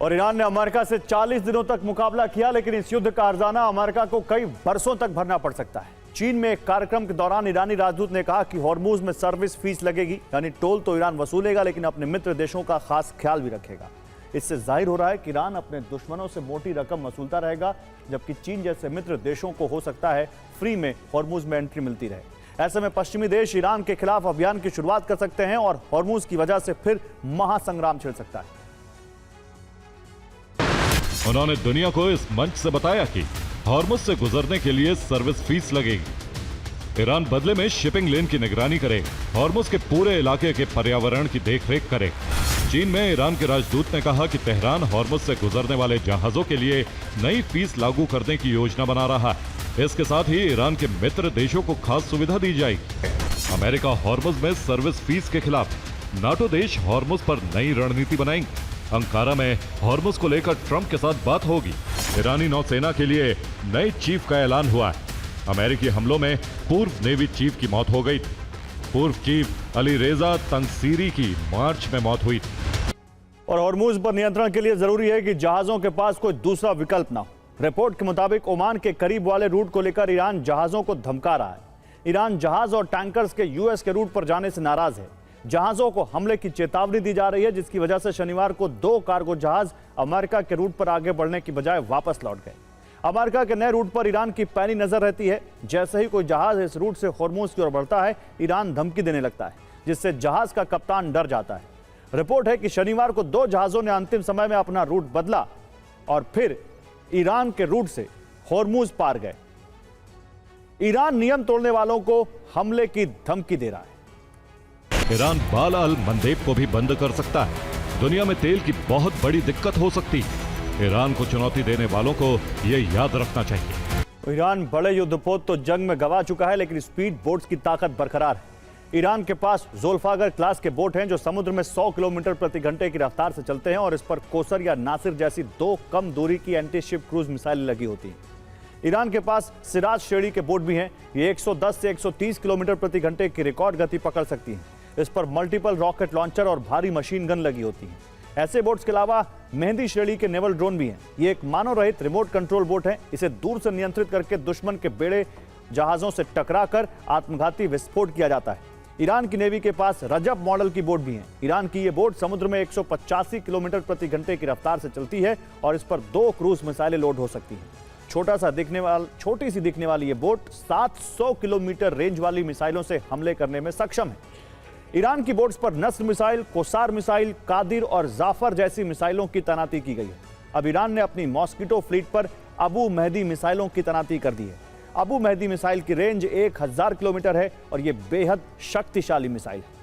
और ईरान ने अमेरिका से 40 दिनों तक मुकाबला किया, लेकिन इस युद्ध का हर्जाना अमेरिका को कई बरसों तक भरना पड़ सकता है। चीन में एक कार्यक्रम के दौरान ईरानी राजदूत ने कहा कि हॉर्मुज में सर्विस फीस लगेगी, यानी टोल तो ईरान वसूलेगा, लेकिन अपने मित्र देशों का खास ख्याल भी रखेगा। इससे जाहिर हो रहा है कि ईरान अपने दुश्मनों से मोटी रकम वसूलता रहेगा, जबकि चीन जैसे मित्र देशों को हो सकता है फ्री में हॉर्मुज में एंट्री मिलती रहे। ऐसे में पश्चिमी देश ईरान के खिलाफ अभियान की शुरुआत कर सकते हैं और हॉर्मुज की वजह से फिर महासंग्राम छिड़ सकता है। उन्होंने दुनिया को इस मंच से बताया कि हॉर्मुज से गुजरने के लिए सर्विस फीस लगेगी। ईरान बदले में शिपिंग लेन की निगरानी करे, हॉर्मुज के पूरे इलाके के पर्यावरण की देखरेख करे। चीन में ईरान के राजदूत ने कहा कि तेहरान हॉर्मुज से गुजरने वाले जहाजों के लिए नई फीस लागू करने की योजना बना रहा है। इसके साथ ही ईरान के मित्र देशों को खास सुविधा दी जाएगी। अमेरिका हॉर्मुज में सर्विस फीस के खिलाफ, नाटो देश हॉर्मुज पर नई रणनीति बनाएंगे। अंकारा में हॉर्मुज को लेकर ट्रंप के साथ बात होगी। ईरानी नौसेना के लिए नए चीफ का ऐलान हुआ है। अमेरिकी हमलों में पूर्व नेवी चीफ की मौत हो गई थी। पूर्व चीफ अली रेजा तंगसीरी की मार्च में मौत हुई थी। और हॉर्मुज पर नियंत्रण के लिए जरूरी है कि जहाजों के पास कोई दूसरा विकल्प ना हो। रिपोर्ट के मुताबिक ओमान के करीब वाले रूट को लेकर ईरान जहाजों को धमका रहा है। ईरान जहाज और टैंकर्स के यूएस के रूट पर जाने से नाराज है। जहाजों को हमले की चेतावनी दी जा रही है, जिसकी वजह से शनिवार को 2 कार्गो जहाज अमेरिका के रूट पर आगे बढ़ने की बजाय वापस लौट गए। अमेरिका के नए रूट पर ईरान की पैनी नजर रहती है। जैसे ही कोई जहाज इस रूट से हॉर्मुज की ओर बढ़ता है, ईरान धमकी देने लगता है, जिससे जहाज का कप्तान डर जाता है। रिपोर्ट है कि शनिवार को 2 जहाजों ने अंतिम समय में अपना रूट बदला और फिर ईरान के रूट से हॉर्मुज पार गए। ईरान नियम तोड़ने वालों को हमले की धमकी दे रहा है। ईरान बाब अल मंदेब को भी बंद कर सकता है। दुनिया में तेल की बहुत बड़ी दिक्कत हो सकती है। ईरान को चुनौती देने वालों को यह याद रखना चाहिए। ईरान बड़े युद्धपोत तो जंग में गंवा चुका है, लेकिन स्पीड बोट्स की ताकत बरकरार है। ईरान के पास ज़ुल्फ़ागर क्लास के बोट हैं जो समुद्र में 100 किलोमीटर प्रति घंटे की रफ्तार से चलते हैं और इस पर कोसर या नासिर जैसी 2 कम दूरी की एंटी शिप क्रूज मिसाइलें लगी होती हैं। ईरान के पास सिराज श्रेणी के बोट भी हैं। ये 110 से 130 किलोमीटर प्रति घंटे की रिकॉर्ड गति पकड़ सकती हैं। इस पर मल्टीपल रॉकेट लॉन्चर और भारी मशीन गन लगी होती हैं। ऐसे बोट्स के अलावा मेहंदी श्रेणी के नेवल ड्रोन भी हैं। ये एक मानव रहित रिमोट कंट्रोल बोट है। इसे दूर से नियंत्रित करके दुश्मन के बेड़े जहाजों से टकराकर आत्मघाती विस्फोट किया जाता है। ईरान की नेवी के पास रजब मॉडल की बोट भी है। ईरान की ये बोट समुद्र में 185 किलोमीटर प्रति घंटे की रफ्तार से चलती है और इस पर 2 क्रूज मिसाइलें लोड हो सकती हैं। छोटी सी दिखने वाली ये बोट 700 किलोमीटर रेंज वाली मिसाइलों से हमले करने में सक्षम है। ईरान की बोट्स पर नस्र मिसाइल, कोसार मिसाइल, कादिर और जाफर जैसी मिसाइलों की तैनाती की गई है। अब ईरान ने अपनी मॉस्किटो फ्लीट पर अबू मेहदी मिसाइलों की तैनाती कर दी है। अबू मेहदी मिसाइल की रेंज 1000 किलोमीटर है और यह बेहद शक्तिशाली मिसाइल है।